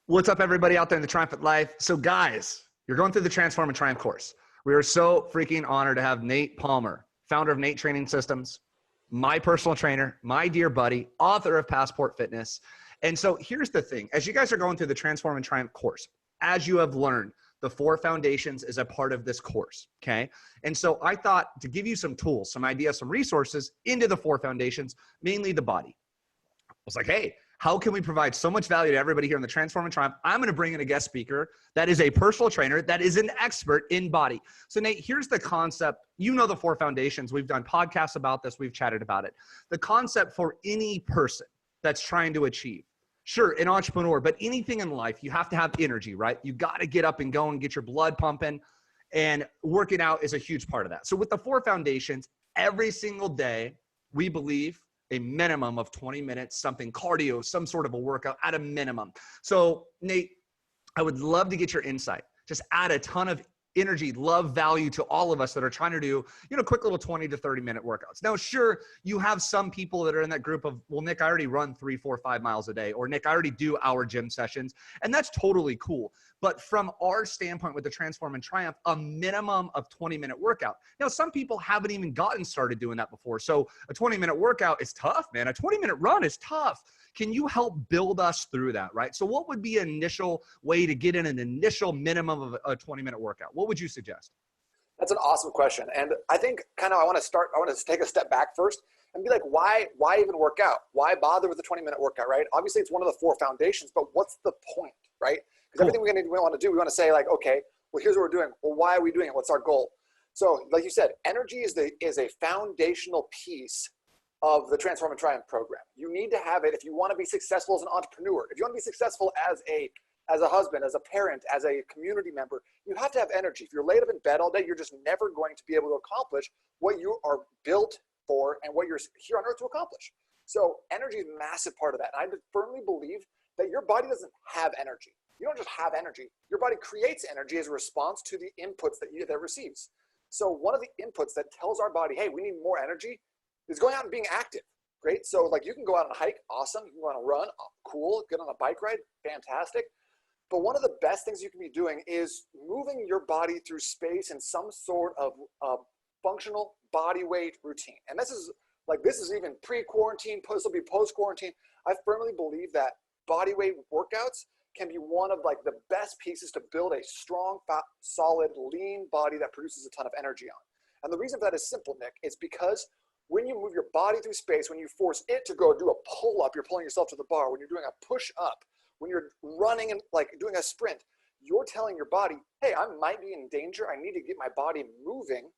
What's up, everybody out there in the Triumphant Life? So guys, you're going through the Transform and Triumph course. We are so freaking honored to have Nate Palmer, founder of Nate Training Systems, my personal trainer, my dear buddy, author of Passport Fitness. And so here's the thing. As you guys are going through the Transform and Triumph course, as you have learned, the 4 foundations is a part of this course, okay? And so I thought to give you some tools, some ideas, some resources into the 4 foundations, mainly the body. I was like, hey, how can we provide so much value to everybody here in the Transform and Triumph? I'm going to bring in a guest speaker that is a personal trainer, that is an expert in body. So Nate, here's the concept. You know the 4 foundations. We've done podcasts about this. We've chatted about it. The concept for any person that's trying to achieve, sure, an entrepreneur, but anything in life, you have to have energy, right? You got to get up and go and get your blood pumping, and working out is a huge part of that. So with the 4 foundations, every single day, we believe a minimum of 20 minutes, something cardio, some sort of a workout at a minimum. So Nate, I would love to get your insight. Just add a ton of energy, love, value to all of us that are trying to do, quick little 20 to 30 minute workouts. Now, sure, you have some people that are in that group of, well, Nick, I already run 3, 4, 5 miles a day, or Nick, I already do our gym sessions. And that's totally cool. But from our standpoint with the Transform and Triumph, a minimum of 20-minute workout. Now, some people haven't even gotten started doing that before. So a 20-minute workout is tough, man. A 20-minute run is tough. Can you help build us through that, right? So what would be an initial way to get in an initial minimum of a 20-minute workout? What would you suggest? That's an awesome question. And I think I want to take a step back first and be like, why even work out? Why bother with a 20-minute workout, right? Obviously, it's one of the 4 foundations, but what's the point, right? Because everything we want to do, we want to say like, okay, well, here's what we're doing. Well, why are we doing it? What's our goal? So like you said, energy is a foundational piece of the Transform and Triumph program. You need to have it if you want to be successful as an entrepreneur. If you want to be successful as a husband, as a parent, as a community member, you have to have energy. If you're laid up in bed all day, you're just never going to be able to accomplish what you are built for and what you're here on earth to accomplish. So energy is a massive part of that. And I firmly believe that your body doesn't have energy. You don't just have energy. Your body creates energy as a response to the inputs that it receives. So one of the inputs that tells our body, hey, we need more energy, is going out and being active. Great. So like you can go out on a hike, awesome. You can go on a run, cool. Get on a bike ride, fantastic. But one of the best things you can be doing is moving your body through space in some sort of functional body weight routine. And this is even pre-quarantine, this will be post-quarantine. I firmly believe that body weight workouts can be one of like the best pieces to build a strong, fat, solid, lean body that produces a ton of energy on. And the reason for that is simple, Nick. It's because when you move your body through space, when you force it to go do a pull-up, you're pulling yourself to the bar. When you're doing a push-up, when you're running and like doing a sprint, you're telling your body, hey, I might be in danger. I need to get my body moving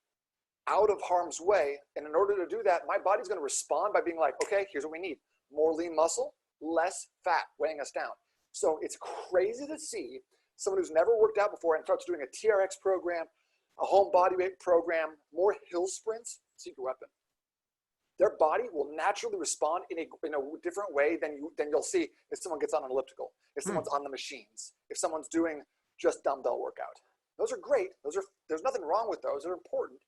out of harm's way. And in order to do that, my body's going to respond by being like, okay, here's what we need. More lean muscle, less fat weighing us down. So it's crazy to see someone who's never worked out before and starts doing a TRX program, a home body weight program, more hill sprints, secret weapon. Their body will naturally respond in a different way than you'll see if someone gets on an elliptical, if someone's on the machines, if someone's doing just dumbbell workout. Those are great. There's nothing wrong with those. They're important.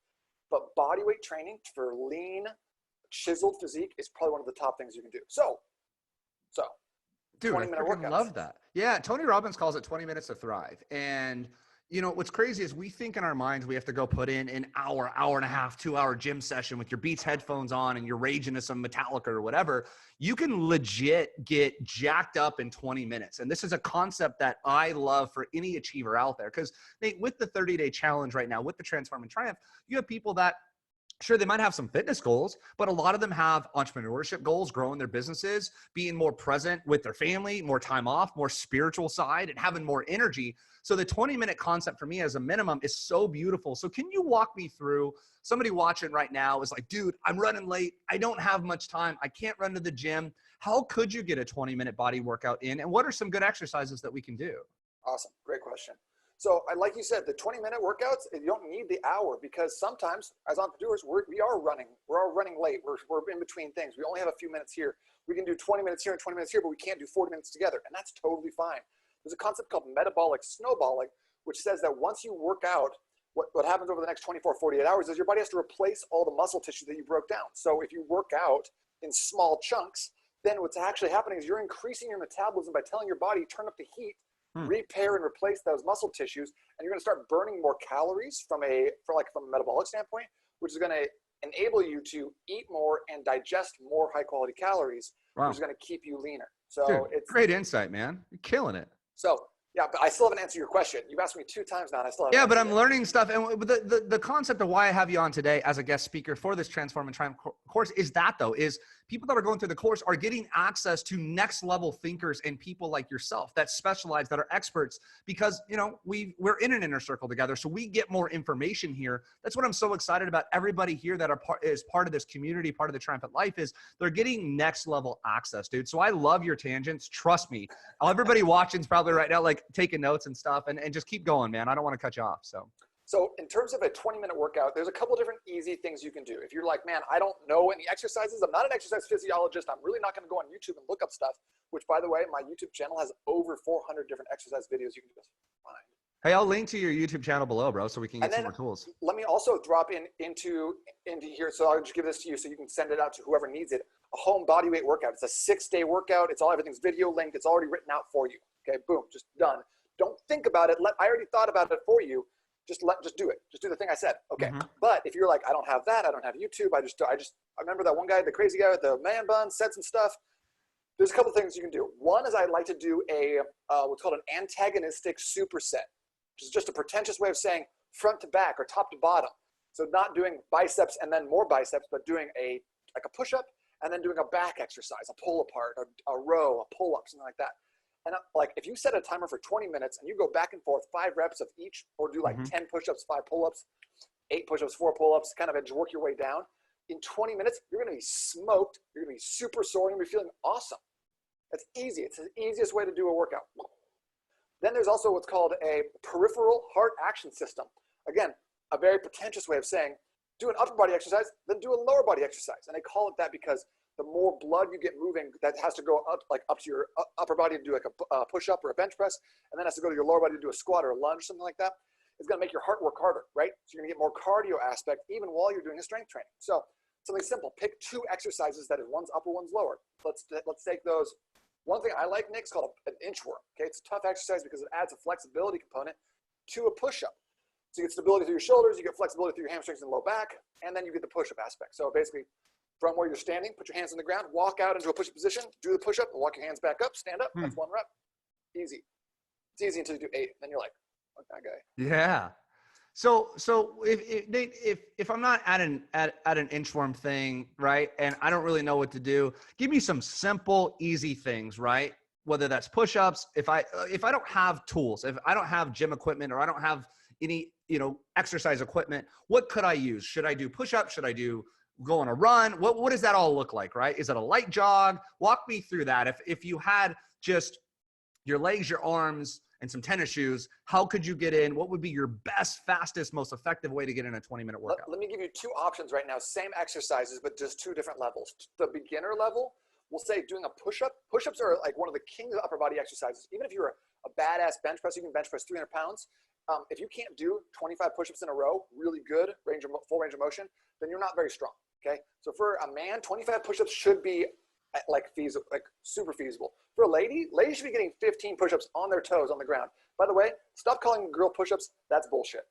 But body weight training for lean, chiseled physique is probably one of the top things you can do. So dude, 20-minute workouts. I love that. Yeah, Tony Robbins calls it 20 minutes to thrive. And what's crazy is we think in our minds we have to go put in an hour and a half, 2-hour gym session with your Beats headphones on and you're raging to some Metallica or whatever. You can legit get jacked up in 20 minutes. And this is a concept that I love for any achiever out there. Because Nate, with the 30-day challenge right now, with the Transform and Triumph, you have people that, sure, they might have some fitness goals, but a lot of them have entrepreneurship goals, growing their businesses, being more present with their family, more time off, more spiritual side, and having more energy. So the 20-minute concept for me as a minimum is so beautiful. So can you walk me through, somebody watching right now is like, dude, I'm running late. I don't have much time. I can't run to the gym. How could you get a 20-minute body workout in? And what are some good exercises that we can do? Awesome. Great question. So like you said, the 20-minute workouts, you don't need the hour because sometimes as entrepreneurs, we are running late. We're in between things. We only have a few minutes here. We can do 20 minutes here and 20 minutes here, but we can't do 40 minutes together. And that's totally fine. There's a concept called metabolic snowballing, which says that once you work out, what happens over the next 24, 48 hours is your body has to replace all the muscle tissue that you broke down. So if you work out in small chunks, then what's actually happening is you're increasing your metabolism by telling your body, turn up the heat repair and replace those muscle tissues, and you're going to start burning more calories from a metabolic standpoint, which is going to enable you to eat more and digest more high quality calories, Wow. which is going to keep you leaner. So Dude, it's great insight, man. You're killing it. so yeah, but I still haven't answered your question. You've asked me 2 times now, and I still haven't. Yeah, but answered I'm it. learning stuff. And the concept of why I have you on today as a guest speaker for this Transform and Triumph course is that, though, is people that are going through the course are getting access to next level thinkers and people like yourself that specialize, that are experts, because, you know, we're in an inner circle together. So we get more information here. That's what I'm so excited about. Everybody here that is part of this community, part of the Triumphant Life, is they're getting next level access, dude. So I love your tangents. Trust me. Everybody watching's probably right now, like, taking notes and stuff, and just keep going, man. I don't want to cut you off. So in terms of a 20-minute workout, there's a couple different easy things you can do. If you're like, man, I don't know any exercises, I'm not an exercise physiologist, I'm really not going to go on YouTube and look up stuff, which, by the way, my YouTube channel has over 400 different exercise videos you can just find. Hey, I'll link to your YouTube channel below, bro, so we can get some more tools. Let me also drop into here, so I'll just give this to you so you can send it out to whoever needs it. A home bodyweight workout. It's a 6-day workout. Everything's video linked. It's already written out for you. Okay, boom, just done. Don't think about it. I already thought about it for you. Just do it. Just do the thing I said. Okay. But if you're like, I don't have that, I don't have YouTube, I remember that one guy, the crazy guy with the man bun, said some stuff. There's a couple things you can do. One is I'd like to do a what's called an antagonistic superset, which is just a pretentious way of saying front to back or top to bottom. So not doing biceps and then more biceps, but doing a push-up and then doing a back exercise, a pull apart, a row, a pull up, something like that. And like, if you set a timer for 20 minutes and you go back and forth 5 reps of each, or do like 10 push-ups, 5 pull-ups, 8 push-ups, 4 pull-ups, kind of just work your way down. In 20 minutes, you're going to be smoked. You're going to be super sore. You're going to be feeling awesome. That's easy. It's the easiest way to do a workout. Then there's also what's called a peripheral heart action system. Again, a very pretentious way of saying, do an upper body exercise, then do a lower body exercise. And they call it that because the more blood you get moving, that has to go up to your upper body to do like a push-up or a bench press, and then has to go to your lower body to do a squat or a lunge, something like that. It's going to make your heart work harder, right? So you're going to get more cardio aspect even while you're doing a strength training. So something simple. Pick 2 exercises that is one's upper, one's lower. Let's take those. One thing I like, Nick, is called an inchworm. Okay, it's a tough exercise because it adds a flexibility component to a push-up. So you get stability through your shoulders, you get flexibility through your hamstrings and low back, and then you get the push-up aspect. So basically, from where you're standing, put your hands on the ground, walk out into a push-up position, do the push-up, and walk your hands back up, stand up. That's 1 rep. Easy. It's easy until you do 8. Then you're like, fuck that guy. Yeah. So if I'm not at an inchworm thing, right, and I don't really know what to do, give me some simple, easy things, right? Whether that's push-ups, if I don't have tools, if I don't have gym equipment, or I don't have any, exercise equipment, what could I use? Should I do push-ups? Should I go on a run? What does that all look like, right? Is it a light jog? Walk me through that. If you had just your legs, your arms, and some tennis shoes, how could you get in? What would be your best, fastest, most effective way to get in a 20-minute workout? Let me give you 2 options right now. Same exercises, but just 2 different levels. The beginner level, we'll say doing a push-up. Push-ups are like one of the kings of upper body exercises. Even if you're a badass bench press, you can bench press 300 pounds. If you can't do 25 push-ups in a row, really good, full range of motion, then you're not very strong, okay? So for a man, 25 push-ups should be feasible, super feasible. For a lady should be getting 15 push-ups on their toes on the ground. By the way, stop calling girl push-ups. That's bullshit.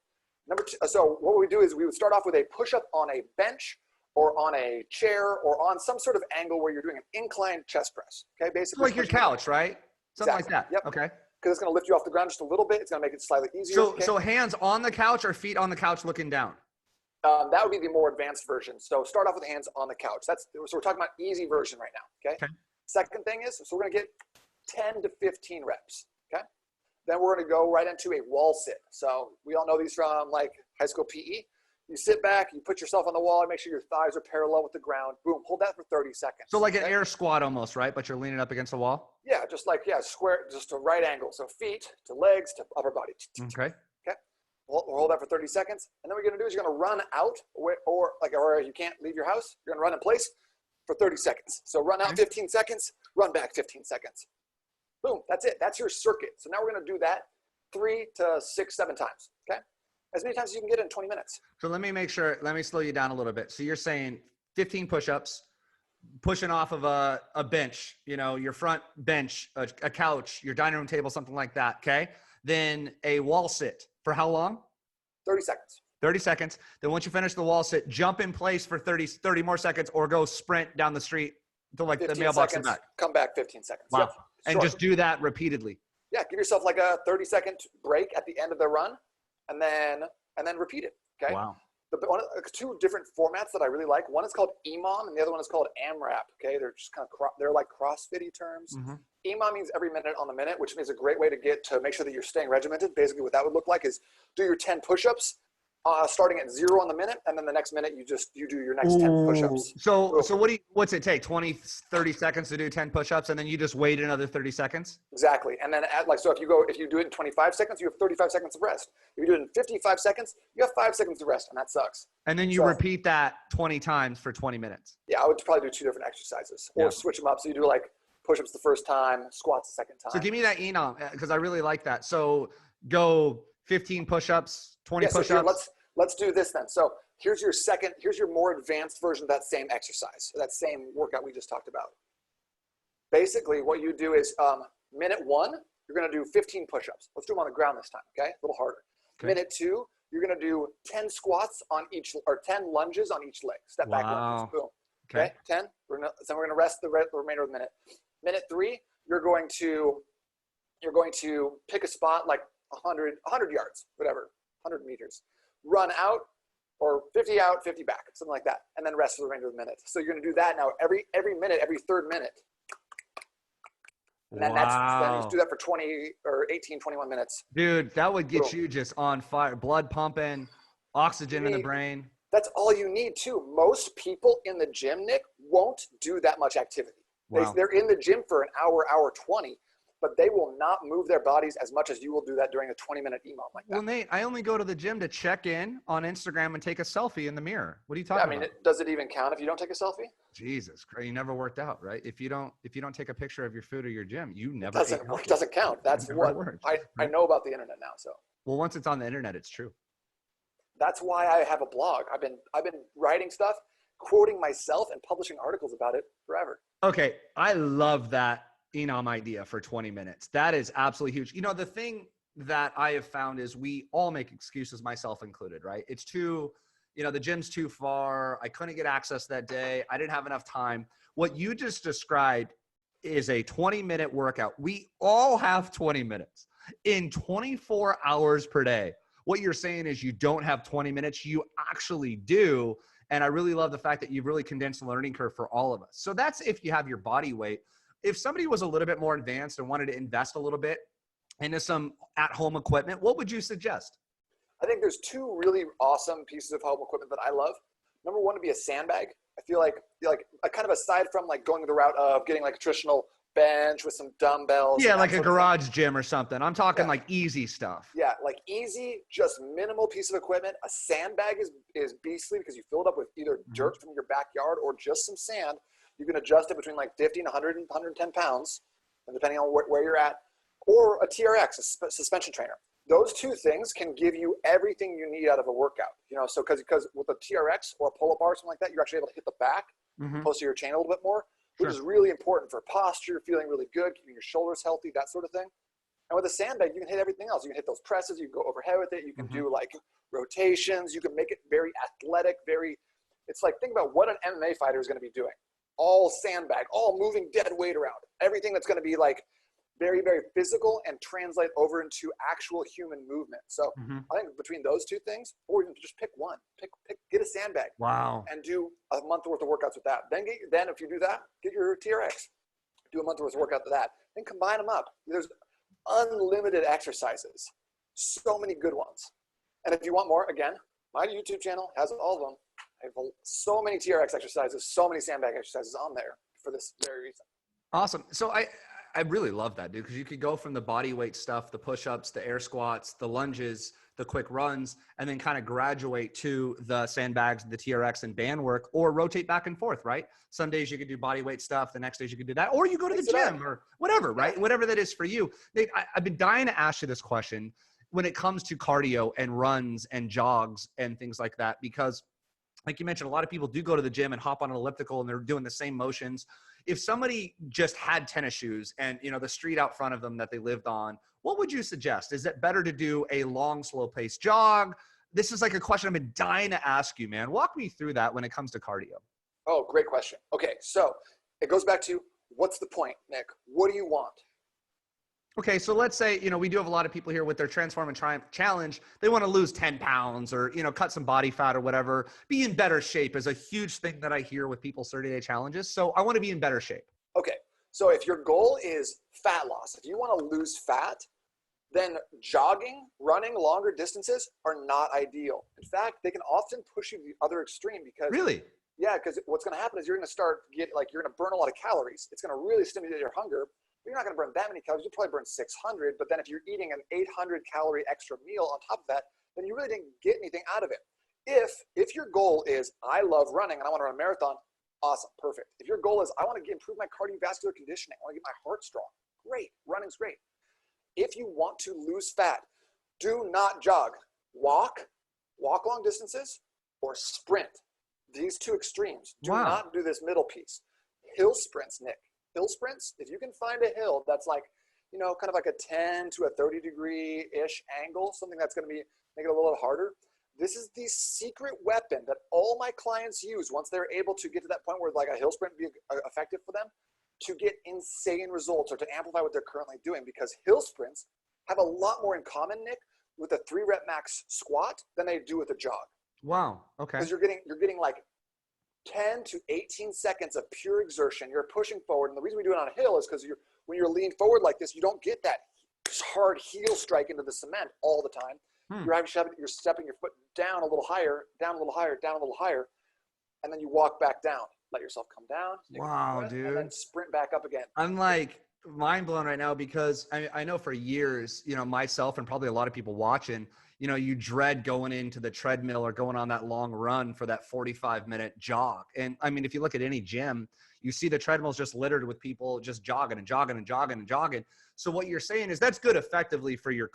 Number 2, so what we do is we would start off with a push-up on a bench or on a chair or on some sort of angle where you're doing an inclined chest press, okay? Basically, like your couch, right? Something exactly. like that. Yep. Okay. Because it's going to lift you off the ground just a little bit. It's going to make it slightly easier. So hands on the couch or feet on the couch looking down? That would be the more advanced version. So start off with hands on the couch. So we're talking about easy version right now, okay? Second thing is, so we're going to get 10 to 15 reps, okay? Then we're going to go right into a wall sit. So we all know these from like high school PE. You sit back, you put yourself on the wall, and make sure your thighs are parallel with the ground. Boom, hold that for 30 seconds. So like an air squat almost, right? But you're leaning up against the wall? Yeah, square, just a right angle. So feet to legs to upper body. Okay. Okay. We'll hold that for 30 seconds. And then what you're going to do is you're going to run out, or if you can't leave your house, you're going to run in place for 30 seconds. So run out 15 seconds, run back 15 seconds. Boom, that's it. That's your circuit. So now we're going to do that 3 to 6, 7 times, okay? As many times as you can get in 20 minutes. So let me slow you down a little bit. So you're saying 15 push-ups, pushing off of a bench, you know, your front bench, a couch, your dining room table, something like that. Okay. Then a wall sit for how long? 30 seconds. 30 seconds. Then once you finish the wall sit, jump in place for 30 more seconds, or go sprint down the street to like the mailbox and back. Come back 15 seconds. Wow. Yep. And just do that repeatedly. Yeah. Give yourself like a 30-second break at the end of the run, and then repeat it. Okay. Wow. Two different formats that I really like. One is called EMOM, and the other one is called AMRAP. Okay, they're just kind of they're like CrossFit-y terms. EMOM means every minute on the minute, which is a great way to make sure that you're staying regimented. Basically, what that would look like is do your 10 push-ups, starting at 0 on the minute, and then the next minute you do your next 10 push-ups. So what's it take? 20, 30 seconds to do 10 push-ups, and then you just wait another 30 seconds? Exactly. And then so if you do it in 25 seconds, you have 35 seconds of rest. If you do it in 55 seconds, you have 5 seconds of rest, and that sucks. And then you repeat that 20 times for 20 minutes. Yeah, I would probably do 2 different exercises, or switch them up. So you do like push-ups the first time, squats the second time. So give me that ENOM, because I really like that. So go 15 push-ups, 20 push-ups. So here, let's do this then. So here's your more advanced version of that same exercise, that same workout we just talked about. Basically, what you do is minute 1, you're going to do 15 push-ups. Let's do them on the ground this time, okay? A little harder. Okay. Minute 2, you're going to do 10 squats on each, or 10 lunges on each leg. Step back lunges. Boom. Okay. 10. Then we're going to rest the remainder of the minute. Minute 3, you're going to pick a spot like 100 yards, whatever, 100 meters. Run out, or 50 out, 50 back, something like that, and then rest for the remainder of the minute. So you're going to do that now every minute, every third minute. And then then you do that for 20 or 18, 21 minutes. Dude, that would get you just on fire, blood pumping, oxygen in the brain. That's all you need too. Most people in the gym, Nick, won't do that much activity. Wow. They're in the gym for an hour, hour 20, but they will not move their bodies as much as you will do that during a 20-minute EMOM like that. Well, Nate, I only go to the gym to check in on Instagram and take a selfie in the mirror. What are you talking about? Does it even count if you don't take a selfie? Jesus Christ, you never worked out, right? If you don't take a picture of your food or your gym, you never. It doesn't count. That's what I know about the internet now. So. Well, once it's on the internet, it's true. That's why I have a blog. I've been writing stuff, quoting myself, and publishing articles about it forever. Okay, I love that ENOM idea for 20 minutes. That is absolutely huge. You know, the thing that I have found is we all make excuses, myself included, right? It's too, the gym's too far. I couldn't get access that day. I didn't have enough time. What you just described is a 20-minute workout. We all have 20 minutes in 24 hours per day. What you're saying is you don't have 20 minutes. You actually do. And I really love the fact that you've really condensed the learning curve for all of us. So that's if you have your body weight. If somebody was a little bit more advanced and wanted to invest a little bit into some at-home equipment, what would you suggest? I think there's 2 really awesome pieces of home equipment that I love. Number 1 would be a sandbag. I feel like kind of aside from like going the route of getting like a traditional bench with some dumbbells. Yeah, like a garage gym or something. I'm talking like easy stuff. Yeah, like easy, just minimal piece of equipment. A sandbag is beastly because you fill it up with either dirt from your backyard or just some sand. You can adjust it between like 50 and 100 and 110 pounds, and depending on where you're at, or a TRX, a suspension trainer. Those 2 things can give you everything you need out of a workout. So because with a TRX or a pull-up bar or something like that, you're actually able to hit the back close to your chain a little bit more, which is really important for posture, feeling really good, keeping your shoulders healthy, that sort of thing. And with a sandbag, you can hit everything else. You can hit those presses. You can go overhead with it. You can do like rotations. You can make it very athletic. It's like, think about what an MMA fighter is going to be doing. All sandbag, all moving dead weight around. Everything that's going to be like very, very physical and translate over into actual human movement. So I think between those 2 things, or even just pick one, get a sandbag. Wow. And do a month worth of workouts with that. Then if you do that, get your TRX. Do a month worth of workout with that. Then combine them up. There's unlimited exercises. So many good ones. And if you want more, again, my YouTube channel has all of them. I have so many TRX exercises, so many sandbag exercises on there for this very reason. Awesome. So I really love that, dude, because you could go from the body weight stuff, the push-ups, the air squats, the lunges, the quick runs, and then kind of graduate to the sandbags, the TRX and band work, or rotate back and forth, right? Some days you could do body weight stuff. The next days you could do that, or you go to the gym or whatever, right? Whatever that is for you. Nate, I've been dying to ask you this question when it comes to cardio and runs and jogs and things like that, because like you mentioned, a lot of people do go to the gym and hop on an elliptical and they're doing the same motions. If somebody just had tennis shoes and, you know, the street out front of them that they lived on, what would you suggest? Is it better to do a long, slow paced jog? This is like a question I've been dying to ask you, man. Walk me through that when it comes to cardio. Oh, great question. Okay, so it goes back to what's the point, Nick? What do you want? Okay, so let's say, you know, we do have a lot of people here with their Transform and Triumph challenge. They want to lose 10 pounds or, you know, cut some body fat or whatever. Be in better shape is a huge thing that I hear with people's 30-day challenges. So I want to be in better shape. Okay, so if your goal is fat loss, if you want to lose fat, then jogging, running longer distances are not ideal. In fact, they can often push you to the other extreme because— Really? Yeah, because what's going to happen is you're going to start you're going to burn a lot of calories. It's going to really stimulate your hunger. You're not going to burn that many calories. You'll probably burn 600. But then if you're eating an 800 calorie extra meal on top of that, then you really didn't get anything out of it. If your goal is, I love running and I want to run a marathon, awesome, perfect. If your goal is, I want to improve my cardiovascular conditioning, I want to get my heart strong, great, running's great. If you want to lose fat, do not jog. Walk long distances, or sprint. These two extremes. Do not do this middle piece. Hill sprints, Nick. Hill sprints, if you can find a hill that's like, you know, kind of like a 10 to a 30 degree-ish angle, something that's going to make it a little harder. This is the secret weapon that all my clients use once they're able to get to that point where like a hill sprint be effective for them to get insane results or to amplify what they're currently doing, because hill sprints have a lot more in common, Nick, with a 3-rep max squat than they do with a jog. Wow. Okay. Because you're getting like 10 to 18 seconds of pure exertion. You're pushing forward. And the reason we do it on a hill is because when you're leaning forward like this, you don't get that hard heel strike into the cement all the time. You're stepping your foot down a little higher, down a little higher, down a little higher. And then you walk back down. Let yourself come down. Wow, dude. And then sprint back up again. I'm like mind blown right now because I know for years, you know, myself and probably a lot of people watching, you know, you dread going into the treadmill or going on that long run for that 45-minute jog. And I mean, if you look at any gym, you see the treadmills just littered with people just jogging and jogging and jogging and jogging. So what you're saying is that's good effectively for your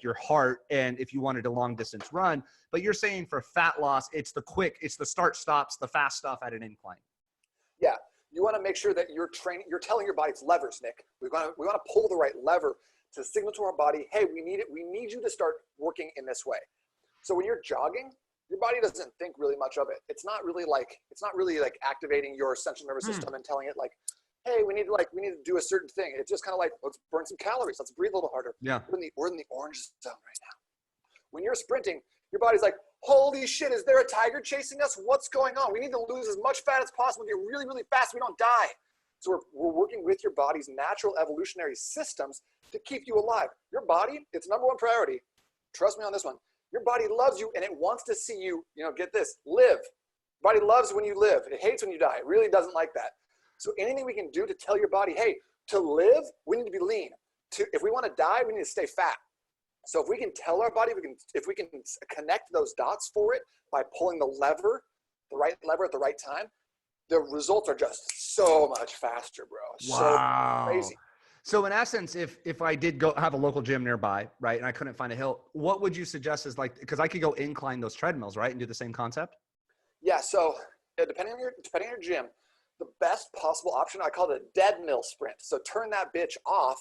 your heart, and if you wanted a long distance run, but you're saying for fat loss, it's the start stops, the fast stuff at an incline. Yeah. You want to make sure that you're telling your body it's levers, Nick. We want to pull the right lever to signal to our body, hey, we need you to start working in this way. So when you're jogging, your body doesn't think really much of it. It's not really like activating your central nervous system and telling it like, hey, we need to do a certain thing. It's just kind of like, let's burn some calories. Let's breathe a little harder. Yeah. We're in the orange zone right now. When you're sprinting, your body's like, holy shit, is there a tiger chasing us? What's going on? We need to lose as much fat as possible, get really, really fast so we don't die. So we're working with your body's natural evolutionary systems to keep you alive. Your body, its number one priority, trust me on this one, your body loves you and it wants to see you, get this, live. Your body loves when you live. It hates when you die. It really doesn't like that. So anything we can do to tell your body, hey, to live, we need to be lean. If we want to die, we need to stay fat. So if we can tell our body, if we can connect those dots for it by pulling the right lever at the right time, the results are just so much faster, bro. Wow. So crazy. So in essence, if I did go have a local gym nearby, right, and I couldn't find a hill, what would you suggest is because I could go incline those treadmills, right, and do the same concept? Yeah. So depending on your gym, the best possible option, I call it a dead mill sprint. So turn that bitch off.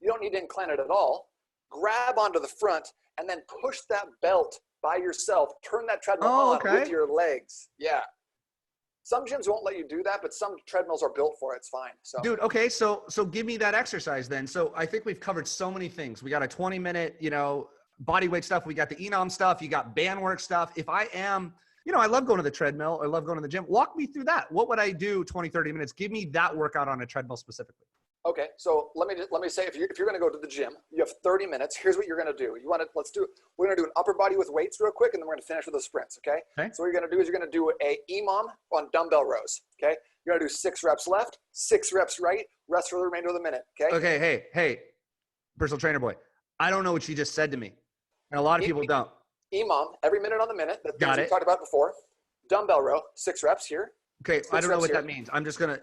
You don't need to incline it at all. Grab onto the front and then push that belt by yourself. Turn that treadmill on with your legs. Yeah. Some gyms won't let you do that, but some treadmills are built for it. It's fine. So, dude, okay. So give me that exercise then. So I think we've covered so many things. We got a 20-minute, body weight stuff. We got the ENOM stuff. You got band work stuff. If I am, I love going to the treadmill. I love going to the gym. Walk me through that. What would I do 20, 30 minutes? Give me that workout on a treadmill specifically. Okay. So let me say, if you're going to go to the gym, you have 30 minutes. Here's what you're going to do. We're going to do an upper body with weights real quick, and then we're going to finish with the sprints. Okay. So what you're going to do is you're going to do a EMOM on dumbbell rows. Okay. You're going to do 6 reps left, 6 reps right, rest for the remainder of the minute. Okay. Okay. Hey, personal trainer boy. I don't know what you just said to me. And a lot of people don't. EMOM, every minute on the minute. That's what we talked about before. Dumbbell row, 6 reps here. Okay. I don't know what that means. I'm just going to,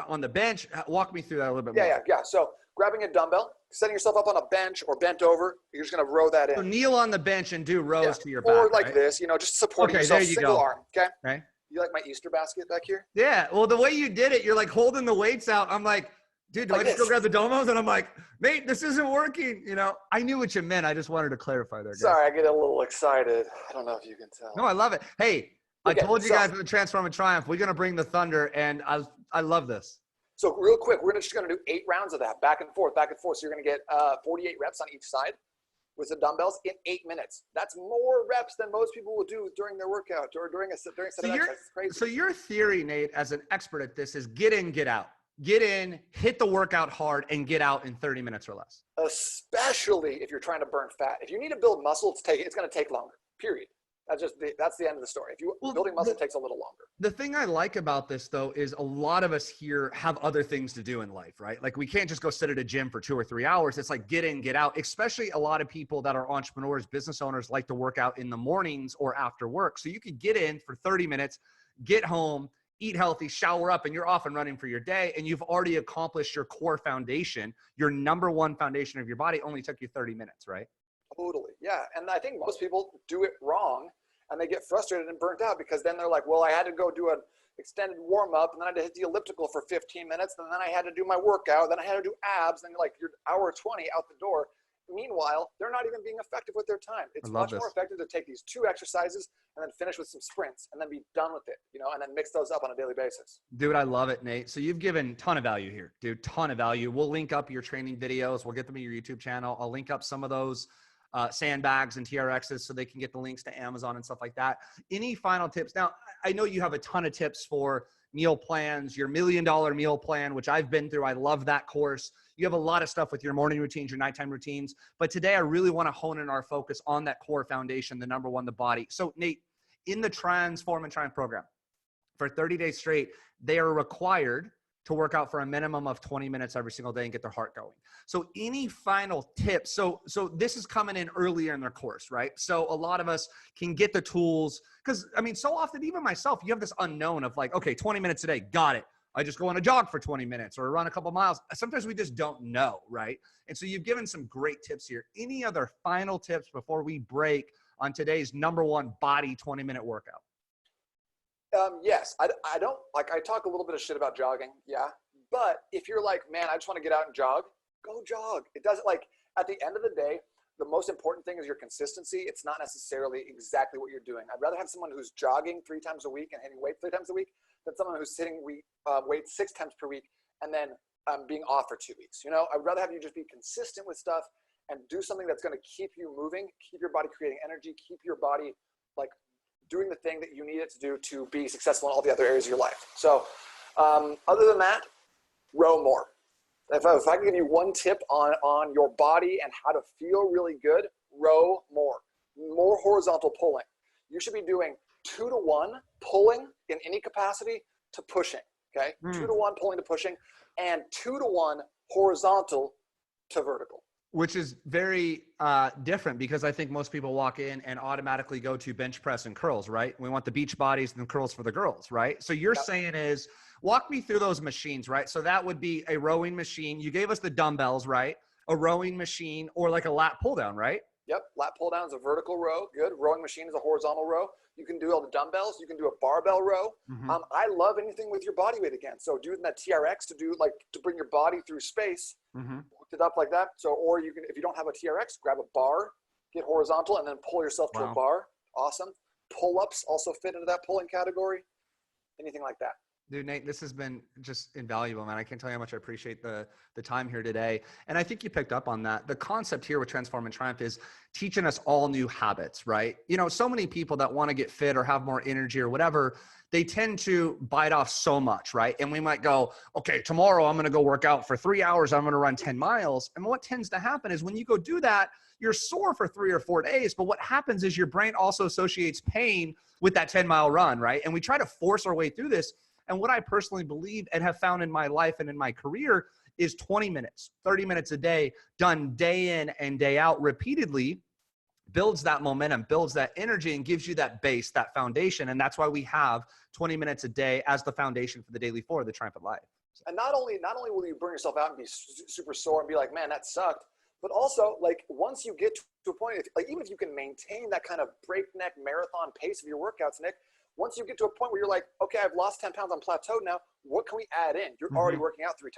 on the bench, walk me through that a little bit more. Yeah. So grabbing a dumbbell, setting yourself up on a bench or bent over. You're just going to row that in. So kneel on the bench and do rows to your back, or like right? this, you know, just supporting Okay, yourself, there you single go. arm. Okay. Okay. You like my Easter basket back here? Yeah. Well, the way you did it, you're like holding the weights out. I'm like, dude, do Like I just this. go grab the dumbbells? And I'm like, mate, this isn't working. You know, I knew what you meant. I just wanted to clarify there, guys. Sorry, I get a little excited. I don't know if you can tell. No, I love it. Hey, Okay, I told you so- guys with the Transform and Triumph, we're going to bring the thunder, and I love this. So real quick, we're just going to do 8 rounds of that, back and forth, back and forth. So you're going to get 48 reps on each side with the dumbbells in 8 minutes. That's more reps than most people will do during their workout or during a set of exercise. It's crazy. So your theory, Nate, as an expert at this, is get in, get out. Get in, hit the workout hard, and get out in 30 minutes or less. Especially if you're trying to burn fat. If you need to build muscle, it's going to take longer, period. That's the end of the story. Building muscle takes a little longer. The thing I like about this, though, is a lot of us here have other things to do in life, right? Like we can't just go sit at a gym for 2 or 3 hours. It's like get in, get out, especially a lot of people that are entrepreneurs, business owners like to work out in the mornings or after work. So you could get in for 30 minutes, get home, eat healthy, shower up, and you're off and running for your day. And you've already accomplished your core foundation. Your number one foundation of your body only took you 30 minutes, right? Totally. Yeah. And I think most people do it wrong and they get frustrated and burnt out because then they're like, well, I had to go do an extended warm up and then I had to hit the elliptical for 15 minutes. And then I had to do my workout. Then I had to do abs. And like you're hour 20 out the door. Meanwhile, they're not even being effective with their time. It's much more effective to take these 2 exercises and then finish with some sprints and then be done with it, you know, and then mix those up on a daily basis. Dude, I love it, Nate. So you've given a ton of value here, dude, ton of value. We'll link up your training videos. We'll get them in your YouTube channel. I'll link up some of those sandbags and TRXs so they can get the links to Amazon and stuff like that. Any final tips? Now, I know you have a ton of tips for meal plans, your $1 million meal plan, which I've been through. I love that course. You have a lot of stuff with your morning routines, your nighttime routines. But today I really want to hone in our focus on that core foundation, the number one, the body. So Nate, in the Transform and Triumph program, for 30 days straight, they are required to work out for a minimum of 20 minutes every single day and get their heart going. So any final tips? So this is coming in earlier in their course, right? So a lot of us can get the tools because I mean, so often, even myself, you have this unknown of like, okay, 20 minutes a day, got it. I just go on a jog for 20 minutes or run a couple miles. Sometimes we just don't know, right? And so you've given some great tips here. Any other final tips before we break on today's number one body 20-minute workout? Yes, I don't like, I talk a little bit of shit about jogging. Yeah. But if you're like, man, I just want to get out and jog, go jog. It doesn't like at the end of the day, the most important thing is your consistency. It's not necessarily exactly what you're doing. I'd rather have someone who's jogging 3 times a week and hitting weight 3 times a week than someone who's hitting weight 6 times per week and then being off for 2 weeks. You know, I'd rather have you just be consistent with stuff and do something that's going to keep you moving, keep your body creating energy, keep your body like doing the thing that you need it to do to be successful in all the other areas of your life. So other than that, row more. If I can give you one tip on your body and how to feel really good, row more. More horizontal pulling. You should be doing 2 to 1 pulling in any capacity to pushing, okay? 2 to 1 pulling to pushing and 2 to 1 horizontal to vertical. Which is very different because I think most people walk in and automatically go to bench press and curls, right? We want the beach bodies and the curls for the girls, right? So you're saying is, walk me through those machines, right? So that would be a rowing machine. You gave us the dumbbells, right? A rowing machine or like a lat pull down, right? Yep, lat pull down is a vertical row. Good. Rowing machine is a horizontal row. You can do all the dumbbells. You can do a barbell row. I love anything with your body weight again. So doing that TRX to bring your body through space, lift it up like that. So, or you can, if you don't have a TRX, grab a bar, get horizontal, and then pull yourself to a bar. Awesome. Pull-ups also fit into that pulling category. Anything like that. Dude, Nate, this has been just invaluable, man. I can't tell you how much I appreciate the time here today. And I think you picked up on that. The concept here with Transform and Triumph is teaching us all new habits, right? You know, so many people that want to get fit or have more energy or whatever, they tend to bite off so much, right? And we might go, okay, tomorrow I'm going to go work out for 3 hours. I'm going to run 10 miles. And what tends to happen is when you go do that, you're sore for 3 or 4 days. But what happens is your brain also associates pain with that 10-mile run, right? And we try to force our way through this. And what I personally believe and have found in my life and in my career is 20 minutes, 30 minutes a day, done day in and day out repeatedly, builds that momentum, builds that energy, and gives you that base, that foundation. And that's why we have 20 minutes a day as the foundation for the daily 4 of the Triumphant Life. And not only will you burn yourself out and be super sore and be like, man, that sucked, but also like once you get to a point, like even if you can maintain that kind of breakneck marathon pace of your workouts, Nick, once you get to a point where you're like, okay, I've lost 10 pounds, I'm plateaued now. What can we add in? You're already working out 3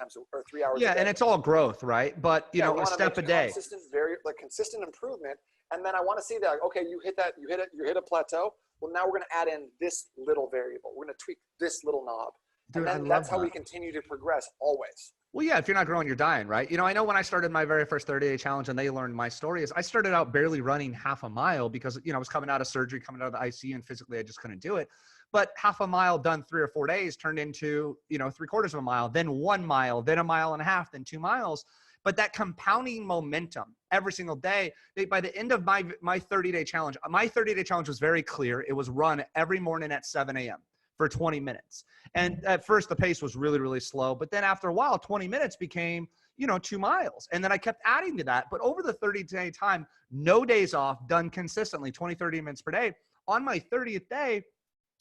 hours. Yeah, a day. and it's all growth, right? But you know, a step a day. Consistent improvement. And then I want to see that, like, okay, you hit a plateau. Well, now we're going to add in this little variable. We're going to tweak this little knob. Dude, and then that's how we continue to progress always. Well, yeah, if you're not growing, you're dying, right? You know, I know when I started my very first 30-day challenge and they learned my story is I started out barely running half a mile because, you know, I was coming out of surgery, coming out of the ICU, and physically I just couldn't do it. But half a mile done 3 or 4 days turned into, you know, 3/4 of a mile, then 1 mile, then 1.5 miles, then 2 miles. But that compounding momentum every single day, by the end of my 30-day challenge, my 30-day challenge was very clear. It was run every morning at 7 a.m. for 20 minutes. And at first the pace was really, really slow. But then after a while, 20 minutes became, you know, 2 miles. And then I kept adding to that. But over the 30-day time, no days off, done consistently, 20, 30 minutes per day. On my 30th day,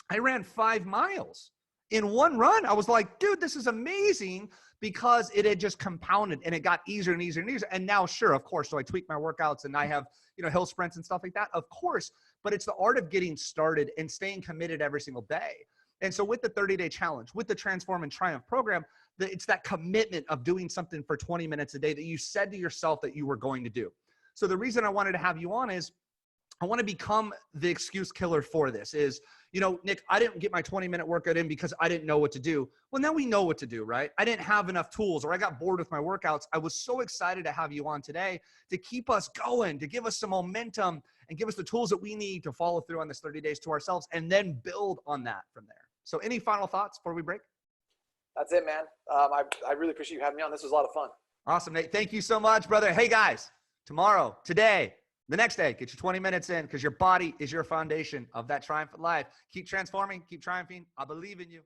I ran 5 miles in one run. I was like, dude, this is amazing, because it had just compounded and it got easier and easier and easier. And now, sure, of course, so I tweak my workouts and I have, you know, hill sprints and stuff like that, of course, but it's the art of getting started and staying committed every single day. And so with the 30-day challenge, with the Transform and Triumph program, it's that commitment of doing something for 20 minutes a day that you said to yourself that you were going to do. So the reason I wanted to have you on is I want to become the excuse killer for this is, you know, Nick, I didn't get my 20-minute workout in because I didn't know what to do. Well, now we know what to do, right? I didn't have enough tools, or I got bored with my workouts. I was so excited to have you on today to keep us going, to give us some momentum and give us the tools that we need to follow through on this 30 days to ourselves and then build on that from there. So any final thoughts before we break? That's it, man. I really appreciate you having me on. This was a lot of fun. Awesome, Nate. Thank you so much, brother. Hey, guys, tomorrow, today, the next day, get your 20 minutes in, because your body is your foundation of that triumphant life. Keep transforming, keep triumphing. I believe in you.